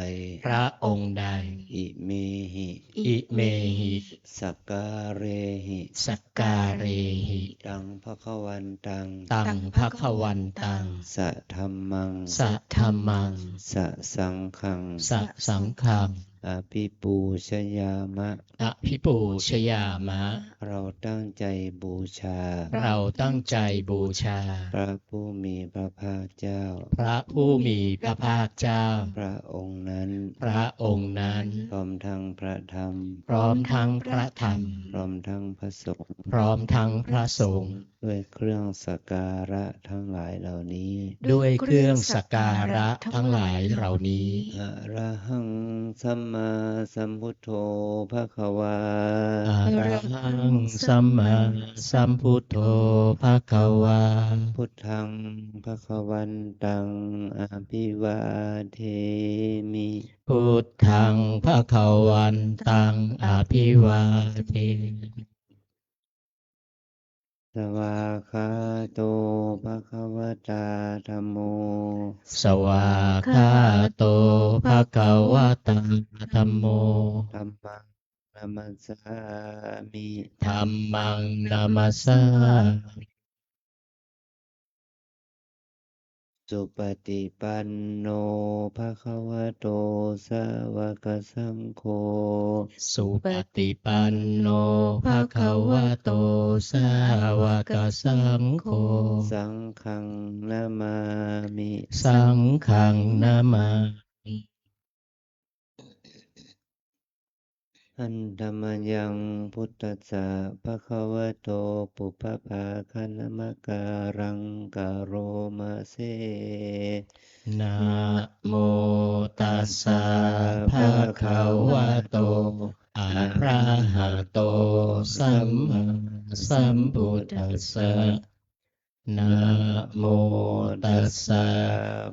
[SPEAKER 1] พระองค์ใด
[SPEAKER 3] อิเมหิ
[SPEAKER 1] อิเมหิ
[SPEAKER 3] สักการเรหิ
[SPEAKER 1] สักการเรหิ
[SPEAKER 3] ตังภควันตัง
[SPEAKER 1] ตังภคะวันตัง
[SPEAKER 3] สะธัมมัง
[SPEAKER 1] สัทธัมมัง
[SPEAKER 3] สะสังฆัง
[SPEAKER 1] สัสังฆัง
[SPEAKER 3] อภิปูชยามะ
[SPEAKER 1] อภิปูชยามะ
[SPEAKER 3] เราตั้งใจบูชา
[SPEAKER 1] เราตั้งใจบูชา
[SPEAKER 3] พระผู้มีพระภาคเจ้า
[SPEAKER 1] พระผู้มีพระภาคเจ้า
[SPEAKER 3] พระองค์นั้น
[SPEAKER 1] พระองค์นั้น
[SPEAKER 3] พร้อมทั้งพระธรรม
[SPEAKER 1] พร้อมทั้งพระธรรม
[SPEAKER 3] พร้อมทั้งพระสงฆ์
[SPEAKER 1] พร้อมทั้งพระสงฆ์
[SPEAKER 3] ด้วยเครื่องสักการะทั้งหลายเหล่านี้
[SPEAKER 1] ด้วยเครื่องสักการะทั้งหลายเหล่านี้
[SPEAKER 3] อะระหังสัมมาสัมพุทโธภควา
[SPEAKER 1] อะระหังสัมมาสัมพุทโธภะคะวา
[SPEAKER 3] พุทธังภควันตังอภิวาเทมิ
[SPEAKER 1] พุทธังภะคะวันตังอภิวาเทมิ
[SPEAKER 3] สวากขาโตภควตาธัมโม
[SPEAKER 1] สวากขาโตภะคะวะตาธัมโม
[SPEAKER 3] ธัมมังนัมสสามิ
[SPEAKER 1] ธัมมังนามัสสามิ
[SPEAKER 3] สุปฏิปันโนภควโตสาวกสังโฆ
[SPEAKER 1] สุปฏิปันโนภะคะวะโตสาวกสังโฆ
[SPEAKER 3] สังฆังนามามิ
[SPEAKER 1] สังฆังนามามิ
[SPEAKER 3] อันธรรมยังพุทธัสสะภะคะวะโตปุพพภาคะนมการังกะโรมาเซ
[SPEAKER 1] นะโมตัสสะภะคะวะโตอะระหะโตสัมมาสัมพุทธัสสะนะโมตัสสะ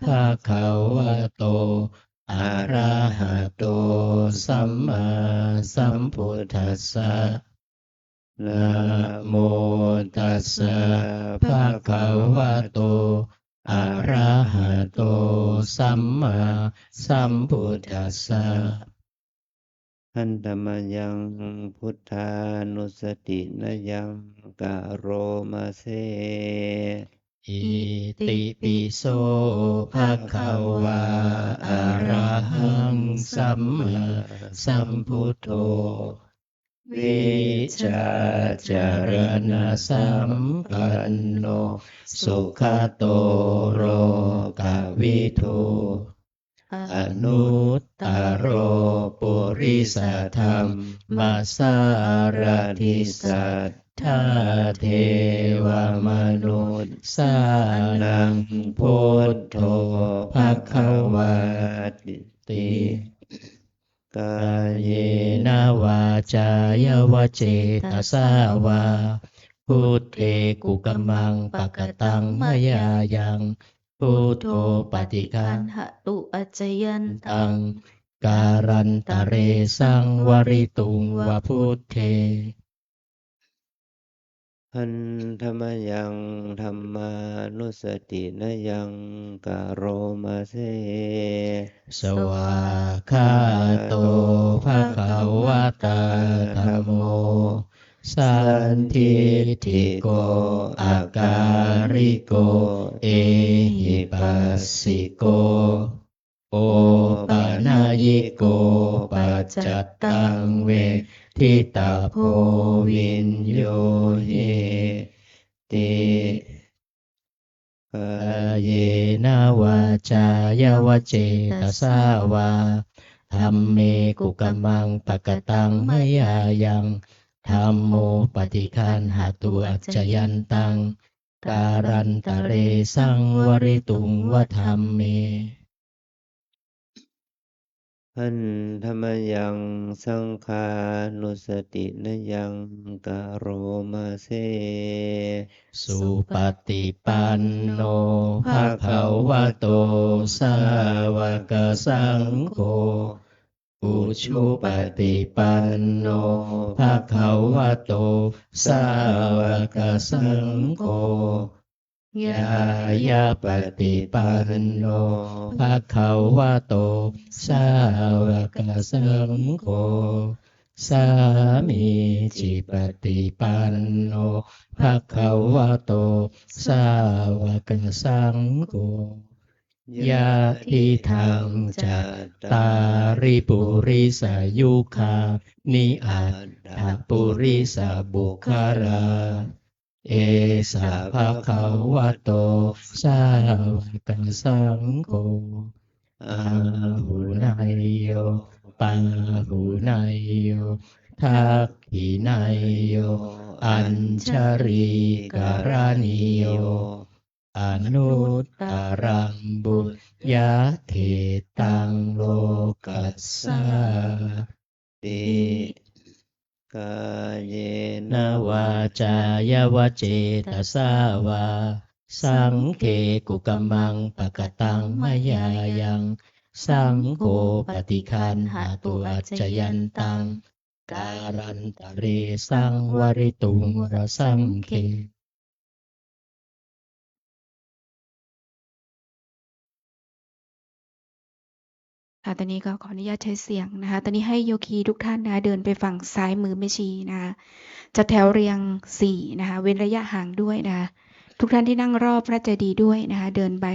[SPEAKER 1] ภะคะวะโตอะระหะโตสัมมาสัมพุทธัสสะนะโมตัสสะภะคะวะโตอะระหะโตสัมมาสัมพุทธัสสะ
[SPEAKER 3] อันธรรมยังพุทธานุสตินยังกะโรมาเซ
[SPEAKER 1] อิติปิโสภะคะวะอะระหังสัมมาสัมพุทโธวิชาจารณะสัมปันโนสุขโตโรกวิทูอนุตตโรปุริสธรรมมาสารทิสัทธาเทวมนุษย์สานังพุทโธภคะวะติกายเยนะวาจายวเจตสาวาพุทเทกุกมังปะกตังมยายังพุทโธปฏิคันหตุอัจจยันตังการันตะเรสังวริตุงวะพุทเท
[SPEAKER 3] อันธรรมยังธรรมานุสตินยังกะโรมาเซ
[SPEAKER 1] สวากขาโตภะคะวะตาธัมโมสันทิฏฐิโกอาการิโกเอหิปัสสิโกโอปะนายิโกปัจจัตตังเวทิตาโพวินโยเยติกายเยนะวาจายวเจตสาวาธัมเมกุกมังปะกตังมยายังธัมโมปฏิคันหตุอัจจยันตังการันตะเรสังวริตุงวะธัมเม
[SPEAKER 3] อันธรรมยังสังฆานุสตินยังกะโรมาเซ
[SPEAKER 1] สุปฏิปันโนภะคะวะโตสาวกสังโฆอุชุปฏิปันโนภะคะวะโตสาวกสังโฆ ยายาปฏิปันโนภะคะวะโตสาวกสังโฆสามีจิปฏิปันโนภะคะวะโตสาวกสังโฆยะทิทังจัตตาริปุริสายุคานิอัตถปุริสบุคลาเอสะภะคะวะโตสาวกสังโฆอาหุนายโยปาหุนายโยทักขินายโยอัญชริการณิโยอนุตตรังบุญญาเทตังโลกัสสา
[SPEAKER 3] ติกาเย
[SPEAKER 1] นวาจายวเจตสาวาสังเคกุกมังปะกตังมยายังสังโฆปฏิคันหาตุอัจจยันตังการันตะเรสังวริตุงรสังเค
[SPEAKER 4] ค่ะตอนนี้ก็ขออนุญาตใช้เสียงนะคะตอนนี้ให้โยคีทุกท่านนะเดินไปฝั่งซ้ายมือแม่ชีนะคะจัดแถวเรียง4นะคะเว้นระยะห่างด้วยนะคะทุกท่านที่นั่งรอบพระเจดีย์ด้วยนะคะเดินไป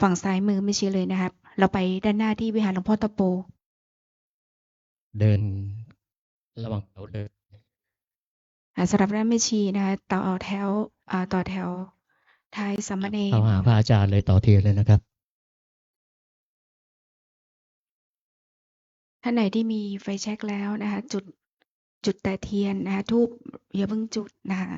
[SPEAKER 4] ฝั่งซ้ายมือแม่ชีเลยนะครับเราไปด้านหน้าที่วิหารหลวงพ่อตะโป
[SPEAKER 1] เดินระหว่างแถวเดิน
[SPEAKER 4] สำหรับด้านแม่ชีนะคะต่อแถวท้ายสามเณร
[SPEAKER 1] เข้าหาพระอาจารย์เลยต่อเทียนเลยนะครับ
[SPEAKER 4] ท่านไหนที่มีไฟแช็กแล้วนะคะจุดแต่เทียนนะคะธูปอย่าเพิ่งจุดนะคะ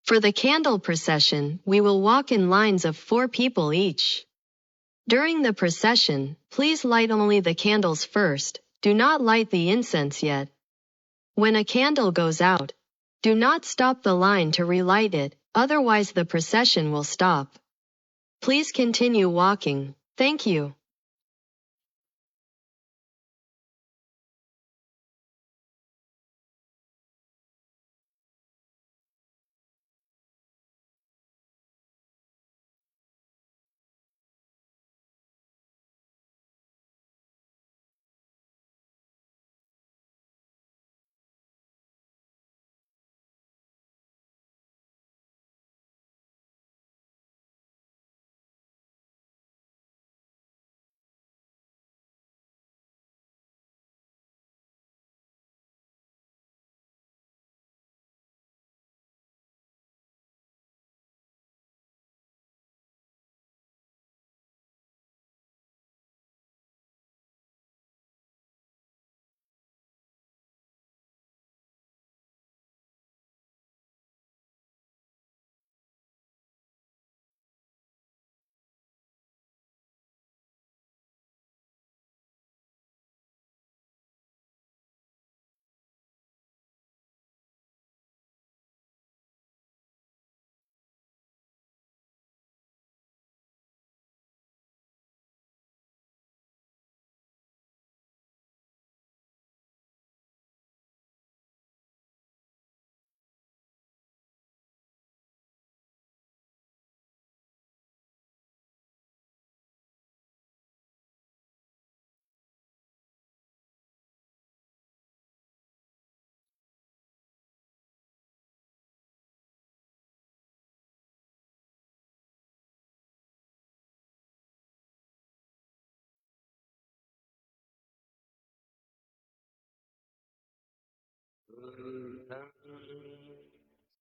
[SPEAKER 2] For the candle procession, we will walk in lines of 4 people each. During the procession, please light only the candles first, do not light the incense yet. When a candle goes out, do not stop the line to relight it, otherwise the procession will stop. Please continue walking. Thank you.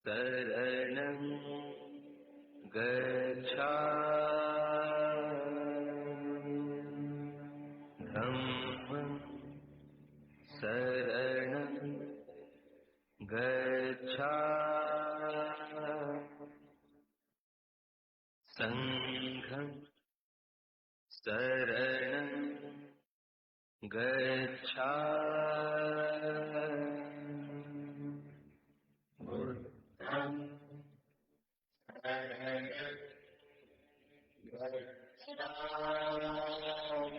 [SPEAKER 3] शरणं गच्छामि धम्मं शरणं गच्छामि संघं शरणं गच्छामि बुद्धं शरणं गच्छामि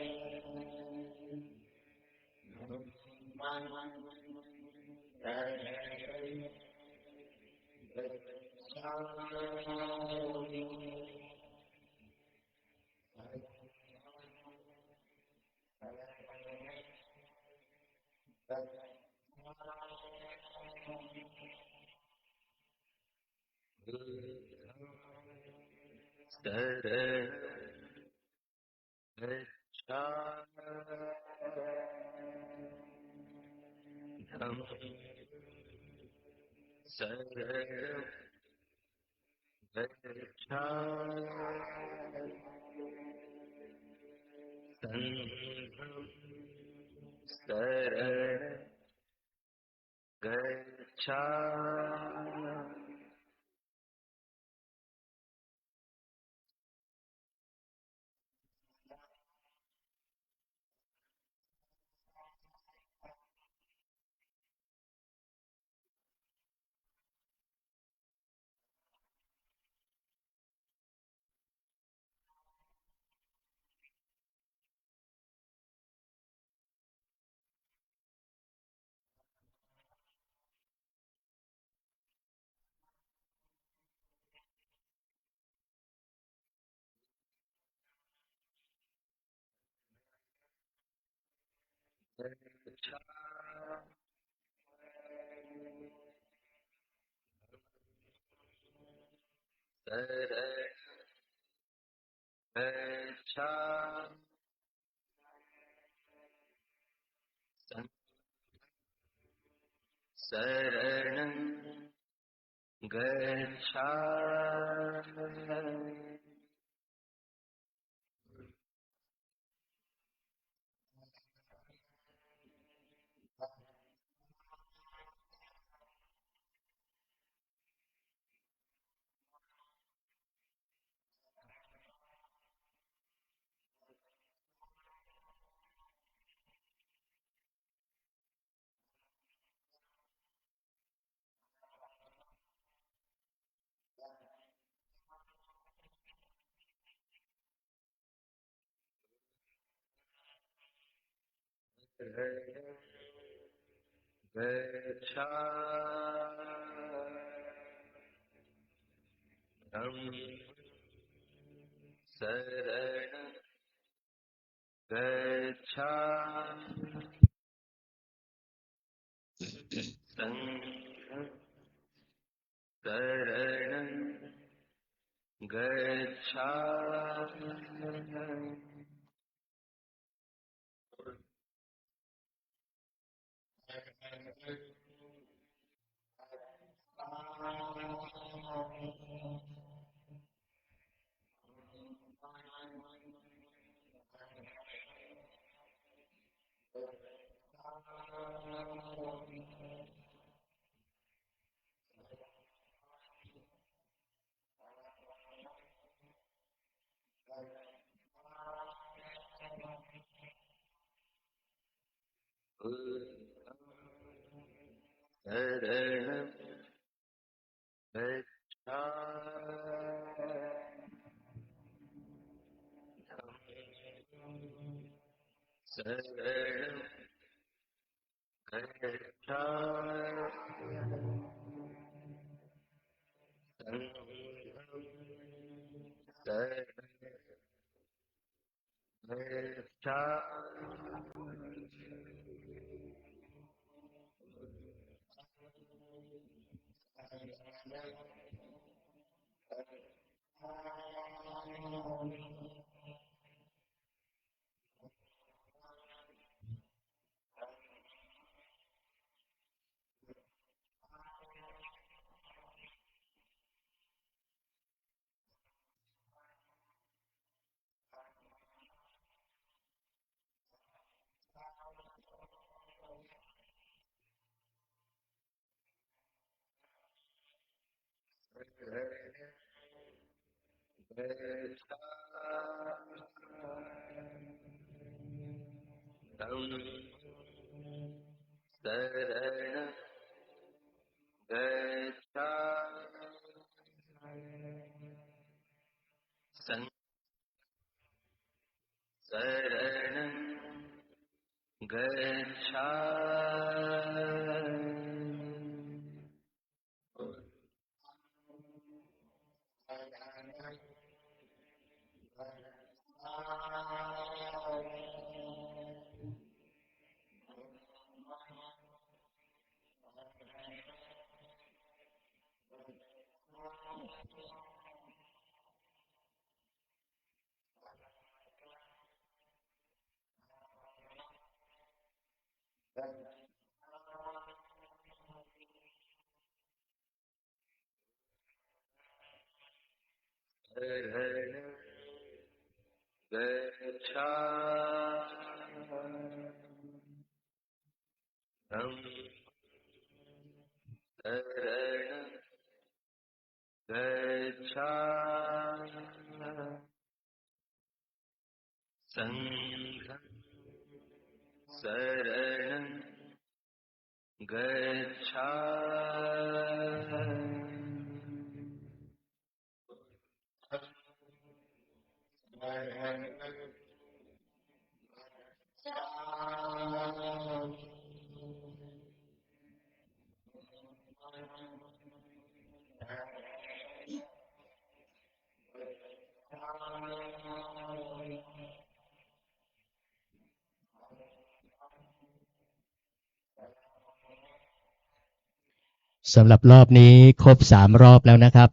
[SPEAKER 1] สำหรับรอบนี้ครบ3 รอบแล้วนะครับ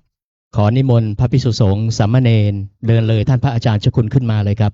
[SPEAKER 1] ขอนิมนต์พระภิกษุสงฆ์สามเณรเดินเลยท่านพระอาจารย์เจ้าคุณขึ้นมาเลยครับ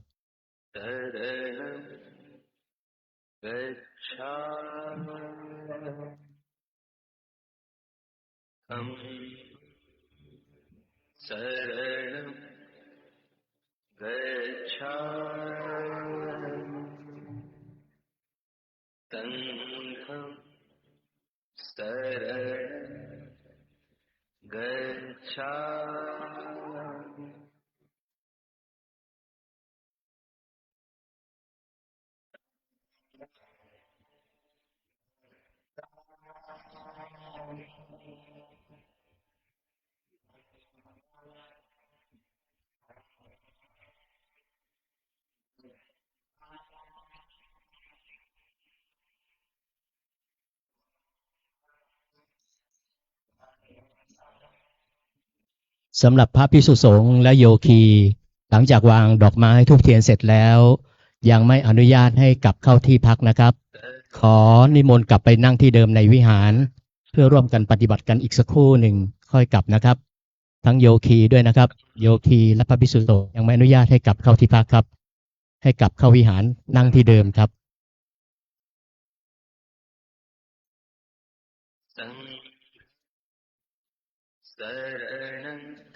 [SPEAKER 1] สำหรับพระภิกษุสงฆ์และโยคีหลังจากวางดอกไม้ธูปเทียนเสร็จแล้ว ยังไม่อนุญาตให้กลับเข้าที่พักนะครับ ขอนิมนต์กลับไปนั่งที่เดิมในวิหาร เพื่อร่วมกันปฏิบัติกันอีกสักครู่หนึ่งค่อยกลับนะครับ ทั้งโยคีด้วยนะครับ โยคีและพระภิกษุสงฆ์ยังไม่อนุญาตให้กลับเข้าที่พักครับ ให้กลับเข้าวิหารนั่งที่เดิมครับ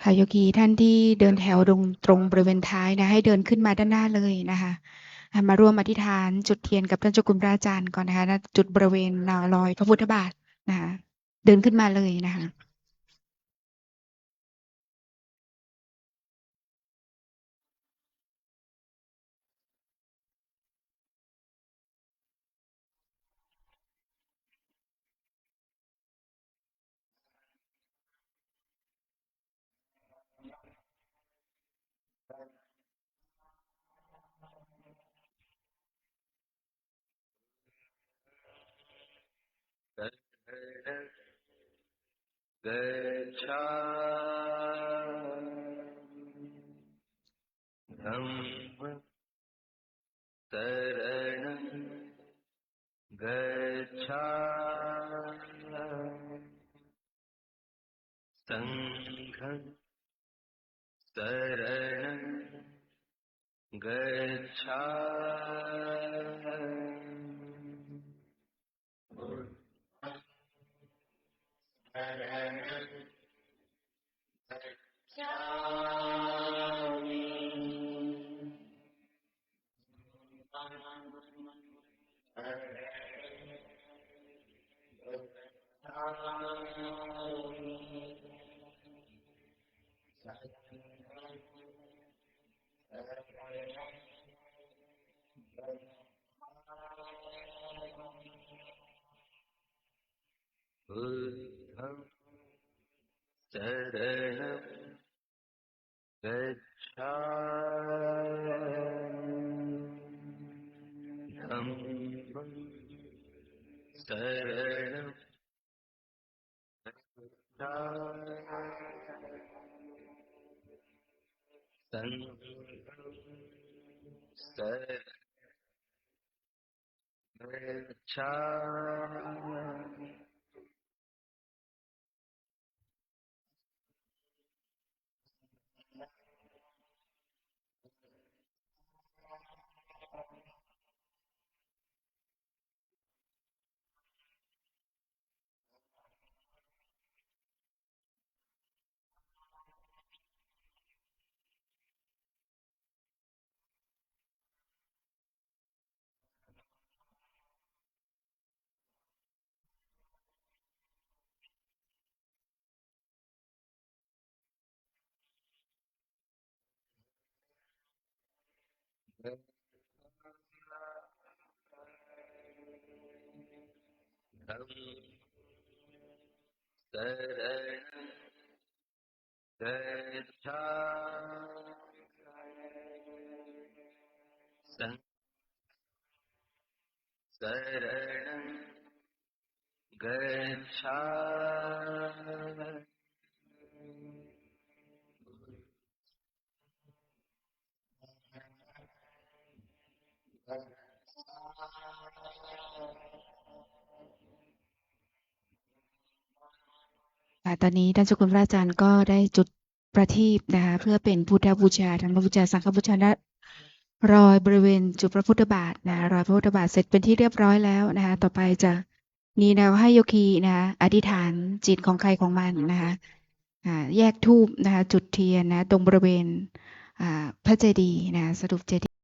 [SPEAKER 4] ค่ะโยคีท่านที่เดินแถวตรงบริเวณท้ายนะให้เดินขึ้นมาด้านหน้าเลยนะคะมาร่วมอธิษฐานจุดเทียนกับท่านเจ้าคุณพระอาจารย์ก่อนนะคะณจุดบริเวณรอยพระพุทธบาทนะคะเดินขึ้นมาเลยนะคะ
[SPEAKER 5] สังสรชาธรรมสรณกัจฉาสังสรณกัจฉา
[SPEAKER 4] ตอนนี้ท่านเจ้าคุณพระอาจารย์ก็ได้จุดประทีปนะคะเพื่อเป็นพุทธบูชาธรรมบูชาสังฆบูชาและรอยบริเวณจุดพระพุทธบาทนะรอยพระพุทธบาทเสร็จเป็นที่เรียบร้อยแล้วนะคะต่อไปจะมีแนวให้โยคีนะคะอธิษฐานจิตของใครของมันนะคะแยกธูปนะคะจุดเทียนนะตรงบริเวณพระเจดีย์นะสรุปเจดีย์